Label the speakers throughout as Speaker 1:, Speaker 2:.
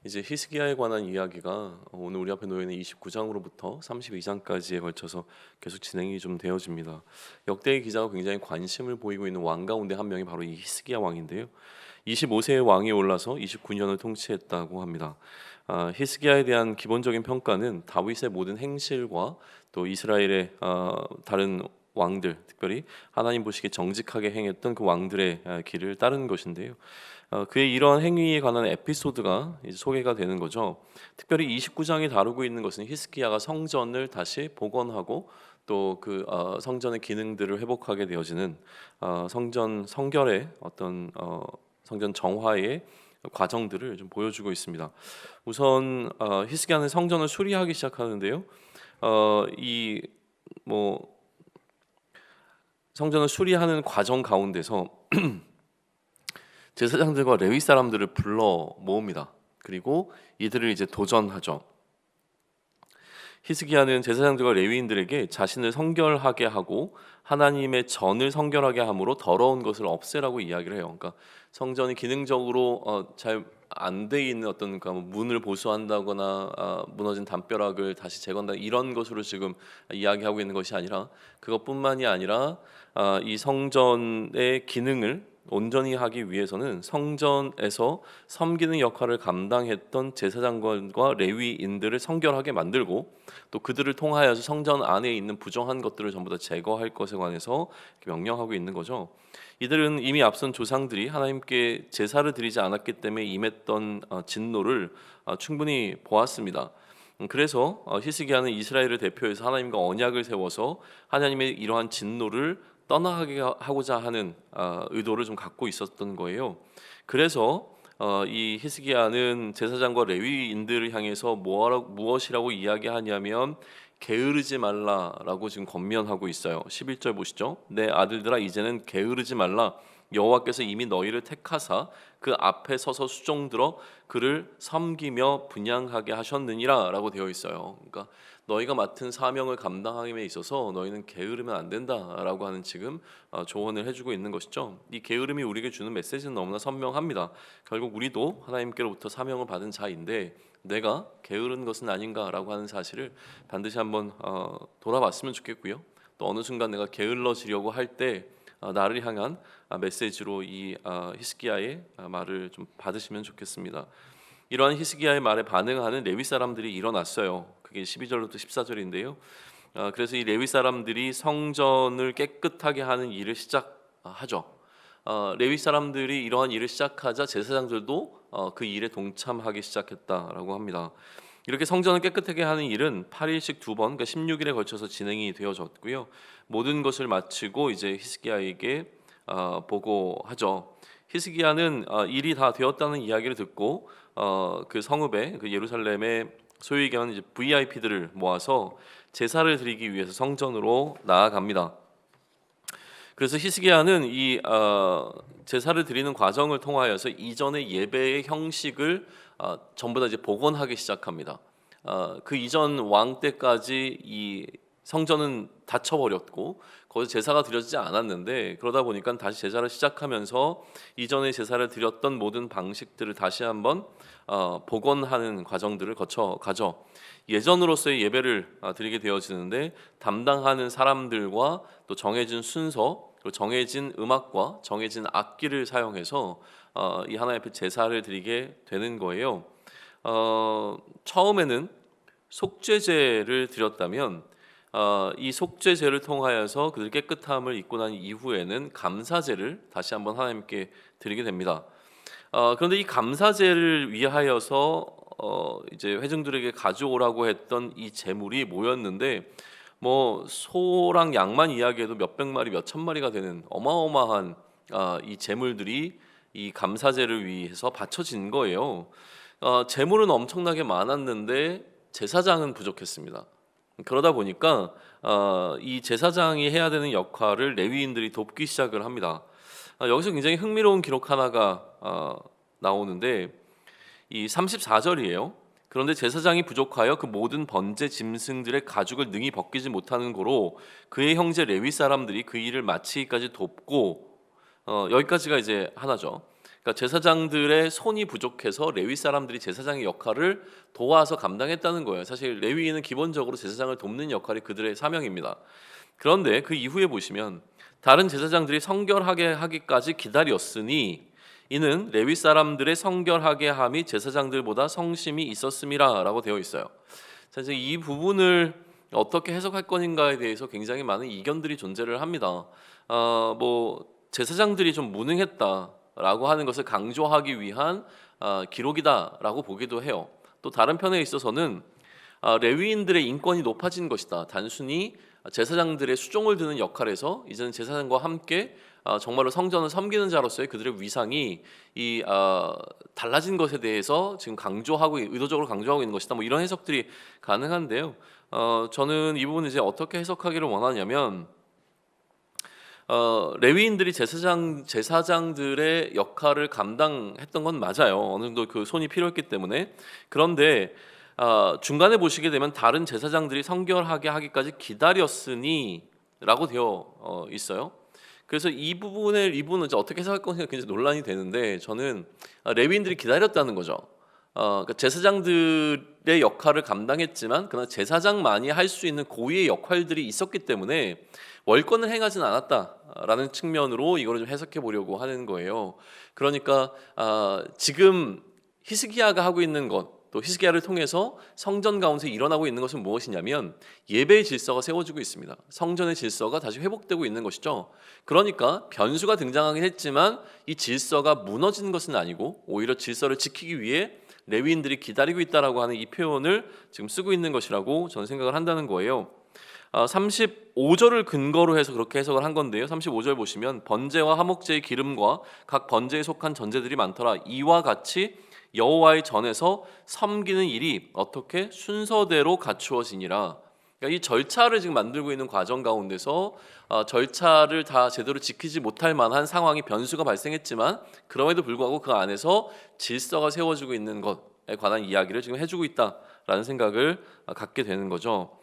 Speaker 1: 이제 히스기야에 관한 이야기가 오늘 우리 앞에 놓여 있는 29장으로부터 32장까지에 걸쳐서 계속 진행이 좀 되어집니다. 역대의 기자가 굉장히 관심을 보이고 있는 왕 가운데 한 명이 바로 이 히스기야 왕인데요. 25세의 왕이 올라서 29년을 통치했다고 합니다. 히스기야에 대한 기본적인 평가는 다윗의 모든 행실과 또 이스라엘의 다른 왕들, 특별히 하나님 보시기에 정직하게 행했던 그 왕들의 길을 따르는 것인데요. 그의 이러한 행위에 관한 에피소드가 이제 소개가 되는 거죠. 특별히 29장이 다루고 있는 것은 히스기야가 성전을 다시 복원하고 또 그 성전의 기능들을 회복하게 되어지는 성전 성결의 어떤 성전 정화의 과정들을 좀 보여주고 있습니다. 우선 히스기야는 성전을 수리하기 시작하는데요. 이 뭐 성전을 수리하는 과정 가운데서 제사장들과 레위 사람들을 불러 모읍니다. 그리고 이들을 이제 도전하죠. 히스기야는 제사장들과 레위인들에게 자신을 성결하게 하고 하나님의 전을 성결하게 함으로 더러운 것을 없애라고 이야기를 해요. 그러니까 성전이 기능적으로 잘 안 돼 있는 어떤 그러니까 문을 보수한다거나 무너진 담벼락을 다시 재건다 이런 것으로 지금 이야기하고 있는 것이 아니라 그것뿐만이 아니라 이 성전의 기능을 온전히 하기 위해서는 성전에서 섬기는 역할을 감당했던 제사장과 레위인들을 성결하게 만들고 또 그들을 통하여서 성전 안에 있는 부정한 것들을 전부 다 제거할 것에 관해서 명령하고 있는 거죠. 이들은 이미 앞선 조상들이 하나님께 제사를 드리지 않았기 때문에 임했던 진노를 충분히 보았습니다. 그래서 히스기야는 이스라엘을 대표해서 하나님과 언약을 세워서 하나님의 이러한 진노를 떠나게 하고자 하는 의도를 좀 갖고 있었던 거예요. 그래서 이 히스기야는 제사장과 레위인들을 향해서 무엇이라고 이야기하냐면 게으르지 말라라고 지금 권면하고 있어요. 11절 보시죠. 내 아들들아 이제는 게으르지 말라. 여호와께서 이미 너희를 택하사 그 앞에 서서 수종들어 그를 섬기며 분양하게 하셨느니라라고 되어 있어요. 그러니까 너희가 맡은 사명을 감당함에 있어서 너희는 게으르면 안 된다라고 하는 지금 조언을 해주고 있는 것이죠. 이 게으름이 우리에게 주는 메시지는 너무나 선명합니다. 결국 우리도 하나님께로부터 사명을 받은 자인데 내가 게으른 것은 아닌가라고 하는 사실을 반드시 한번 돌아봤으면 좋겠고요. 또 어느 순간 내가 게을러지려고 할 때 나를 향한 메시지로 이 히스기야의 말을 좀 받으시면 좋겠습니다. 이러한 히스기야의 말에 반응하는 레위 사람들이 일어났어요. 그게 12절부터 14절인데요. 그래서 이 레위 사람들이 성전을 깨끗하게 하는 일을 시작하죠. 레위 사람들이 이러한 일을 시작하자 제사장들도 그 일에 동참하기 시작했다라고 합니다. 이렇게 성전을 깨끗하게 하는 일은 8일씩 두 번, 그러니까 16일에 걸쳐서 진행이 되어졌고요. 모든 것을 마치고 이제 히스기야에게 보고하죠. 히스기야는 일이 다 되었다는 이야기를 듣고 그 성읍에 그 예루살렘에 소위 얘기하는 이제 VIP들을 모아서 제사를 드리기 위해서 성전으로 나아갑니다. 그래서 히스기야는 이 제사를 드리는 과정을 통하여서 이전의 예배의 형식을 전부 다 이제 복원하기 시작합니다. 그 이전 왕 때까지 이 성전은 닫혀버렸고 거기서 제사가 드려지지 않았는데 그러다 보니까 다시 제사를 시작하면서 이전에 제사를 드렸던 모든 방식들을 다시 한번 복원하는 과정들을 거쳐가죠. 예전으로서의 예배를 드리게 되어지는데 담당하는 사람들과 또 정해진 순서 그리고 정해진 음악과 정해진 악기를 사용해서 이 하나님 앞에 제사를 드리게 되는 거예요. 처음에는 속죄제를 드렸다면 이 속죄제를 통하여서 그들 깨끗함을 입고 난 이후에는 감사제를 다시 한번 하나님께 드리게 됩니다. 그런데 이 감사제를 위하여서 이제 회중들에게 가져오라고 했던 이 제물이 뭐였는데 뭐 소랑 양만 이야기해도 몇백 마리, 몇천 마리가 되는 어마어마한 이 제물들이 이 감사제를 위해서 바쳐진 거예요. 제물은 엄청나게 많았는데 제사장은 부족했습니다. 그러다 보니까 이 제사장이 해야 되는 역할을 레위인들이 돕기 시작을 합니다. 여기서 굉장히 흥미로운 기록 하나가 나오는데 이 34절이에요. 그런데 제사장이 부족하여 그 모든 번제 짐승들의 가죽을 능히 벗기지 못하는 고로 그의 형제 레위 사람들이 그 일을 마치기까지 돕고 여기까지가 이제 하나죠. 그러니까 제사장들의 손이 부족해서 레위 사람들이 제사장의 역할을 도와서 감당했다는 거예요. 사실 레위인은 기본적으로 제사장을 돕는 역할이 그들의 사명입니다. 그런데 그 이후에 보시면 다른 제사장들이 성결하게 하기까지 기다렸으니 이는 레위 사람들의 성결하게 함이 제사장들보다 성심이 있었음이라라고 되어 있어요. 자, 이제 이 부분을 어떻게 해석할 것인가에 대해서 굉장히 많은 이견들이 존재를 합니다. 뭐 제사장들이 좀 무능했다라고 하는 것을 강조하기 위한 기록이다라고 보기도 해요. 또 다른 편에 있어서는 레위인들의 인권이 높아진 것이다. 단순히 제사장들의 수종을 드는 역할에서 이제는 제사장과 함께 정말로 성전을 섬기는 자로서의 그들의 위상이 달라진 것에 대해서 지금 강조하고 의도적으로 강조하고 있는 것이다. 뭐 이런 해석들이 가능한데요. 저는 이 부분을 이제 어떻게 해석하기를 원하냐면 레위인들이 제사장들의 역할을 감당했던 건 맞아요. 어느 정도 그 손이 필요했기 때문에. 그런데 중간에 보시게 되면 다른 제사장들이 성결하게 하기까지 기다렸으니라고 되어 있어요. 그래서 이 부분은 이제 어떻게 해석할 것인가 굉장히 논란이 되는데 저는 레위인들이 기다렸다는 거죠. 그러니까 제사장들의 역할을 감당했지만 그러나 제사장만이 할 수 있는 고유의 역할들이 있었기 때문에 월권을 행하지는 않았다라는 측면으로 이거를 좀 해석해 보려고 하는 거예요. 그러니까 지금 히스기야가 하고 있는 것, 또 히스기야를 통해서 성전 가운데 일어나고 있는 것은 무엇이냐면 예배의 질서가 세워지고 있습니다. 성전의 질서가 다시 회복되고 있는 것이죠. 그러니까 변수가 등장하긴 했지만 이 질서가 무너지는 것은 아니고 오히려 질서를 지키기 위해 레위인들이 기다리고 있다라고 하는 이 표현을 지금 쓰고 있는 것이라고 저는 생각을 한다는 거예요. 35절을 근거로 해서 그렇게 해석을 한 건데요. 35절 보시면 번제와 화목제의 기름과 각 번제에 속한 전제들이 많더라. 이와 같이 여호와의 전에서 섬기는 일이 어떻게 순서대로 갖추어지니라. 그러니까 이 절차를 지금 만들고 있는 과정 가운데서 절차를 다 제대로 지키지 못할 만한 상황이 변수가 발생했지만 그럼에도 불구하고 그 안에서 질서가 세워지고 있는 것에 관한 이야기를 지금 해주고 있다라는 생각을 갖게 되는 거죠.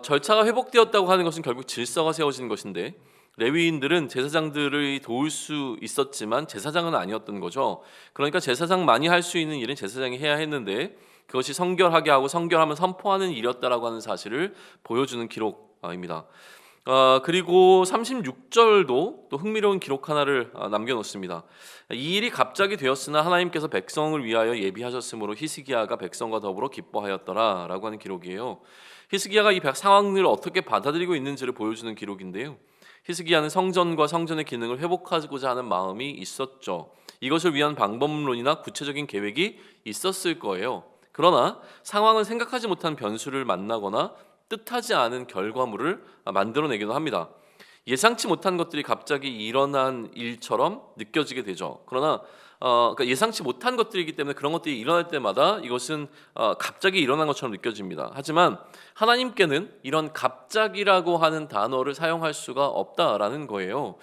Speaker 1: 절차가 회복되었다고 하는 것은 결국 질서가 세워지는 것인데 레위인들은 제사장들을 도울 수 있었지만 제사장은 아니었던 거죠. 그러니까 제사장만이 할 수 있는 일은 제사장이 해야 했는데 그것이 성결하게 하고 성결하면 선포하는 일이었다라고 하는 사실을 보여주는 기록입니다. 그리고 36절도 또 흥미로운 기록 하나를 남겨놓습니다. 이 일이 갑자기 되었으나 하나님께서 백성을 위하여 예비하셨으므로 히스기야가 백성과 더불어 기뻐하였더라라고 하는 기록이에요. 히스기야가 이 상황을 어떻게 받아들이고 있는지를 보여주는 기록인데요. 히스기야는 성전과 성전의 기능을 회복하고자 하는 마음이 있었죠. 이것을 위한 방법론이나 구체적인 계획이 있었을 거예요. 그러나 상황을 생각하지 못한 변수를 만나거나 뜻하지 않은 결과물을 만들어내기도 합니다. 예상치 못한 것들이 갑자기 일어난 일처럼 느껴지게 되죠. 그러나 그러니까 예상치 못한 것들이기 때문에 그런 것들이 일어날 때마다 이것은 갑자기 일어난 것처럼 느껴집니다. 하지만 하나님께는 이런 갑자기라고 하는 단어를 사용할 수가 없다라는 거예요.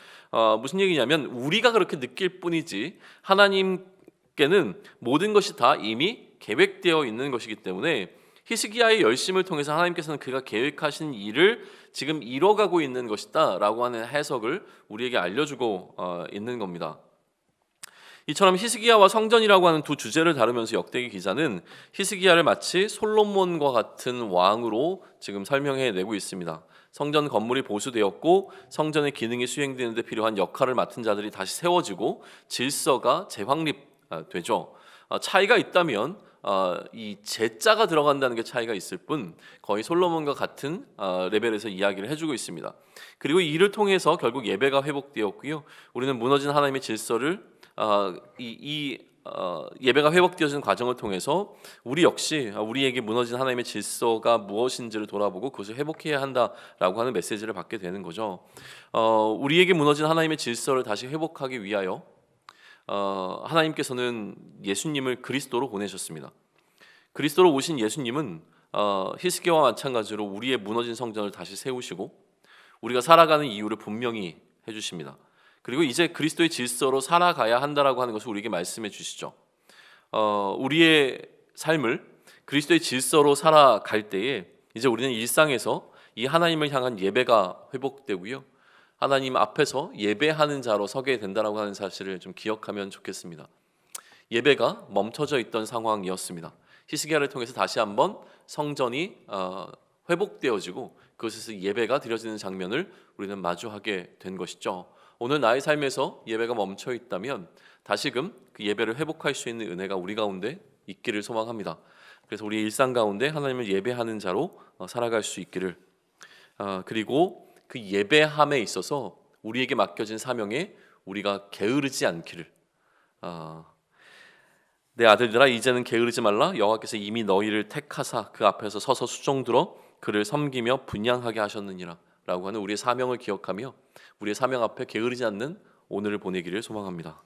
Speaker 1: 무슨 얘기냐면 우리가 그렇게 느낄 뿐이지 하나님께는 모든 것이 다 이미 계획되어 있는 것이기 때문에 히스기야의 열심을 통해서 하나님께서는 그가 계획하신 일을 지금 이뤄가고 있는 것이다 라고 하는 해석을 우리에게 알려주고 있는 겁니다. 이처럼 히스기야와 성전이라고 하는 두 주제를 다루면서 역대기 기자는 히스기야를 마치 솔로몬과 같은 왕으로 지금 설명해내고 있습니다. 성전 건물이 보수되었고 성전의 기능이 수행되는 데 필요한 역할을 맡은 자들이 다시 세워지고 질서가 재확립되죠. 차이가 있다면 이 제자가 들어간다는 게 차이가 있을 뿐 거의 솔로몬과 같은 레벨에서 이야기를 해주고 있습니다. 그리고 이를 통해서 결국 예배가 회복되었고요. 우리는 무너진 하나님의 질서를 예배가 회복되어지는 과정을 통해서 우리 역시 우리에게 무너진 하나님의 질서가 무엇인지를 돌아보고 그것을 회복해야 한다라고 하는 메시지를 받게 되는 거죠. 우리에게 무너진 하나님의 질서를 다시 회복하기 위하여 하나님께서는 예수님을 그리스도로 보내셨습니다. 그리스도로 오신 예수님은 히스기야와 마찬가지로 우리의 무너진 성전을 다시 세우시고 우리가 살아가는 이유를 분명히 해주십니다. 그리고 이제 그리스도의 질서로 살아가야 한다라고 하는 것을 우리에게 말씀해 주시죠. 우리의 삶을 그리스도의 질서로 살아갈 때에 이제 우리는 일상에서 이 하나님을 향한 예배가 회복되고요. 하나님 앞에서 예배하는 자로 서게 된다라고 하는 사실을 좀 기억하면 좋겠습니다. 예배가 멈춰져 있던 상황이었습니다. 히스기야를 통해서 다시 한번 성전이 회복되어지고 그것에서 예배가 드려지는 장면을 우리는 마주하게 된 것이죠. 오늘 나의 삶에서 예배가 멈춰 있다면 다시금 그 예배를 회복할 수 있는 은혜가 우리 가운데 있기를 소망합니다. 그래서 우리 일상 가운데 하나님을 예배하는 자로 살아갈 수 있기를, 그리고 그 예배함에 있어서 우리에게 맡겨진 사명에 우리가 게으르지 않기를, 내 아들들아 이제는 게으르지 말라. 여호와께서 이미 너희를 택하사 그 앞에서 서서 수종들어 그를 섬기며 분향하게 하셨느니라 라고 하는 우리의 사명을 기억하며 우리의 사명 앞에 게으르지 않는 오늘을 보내기를 소망합니다.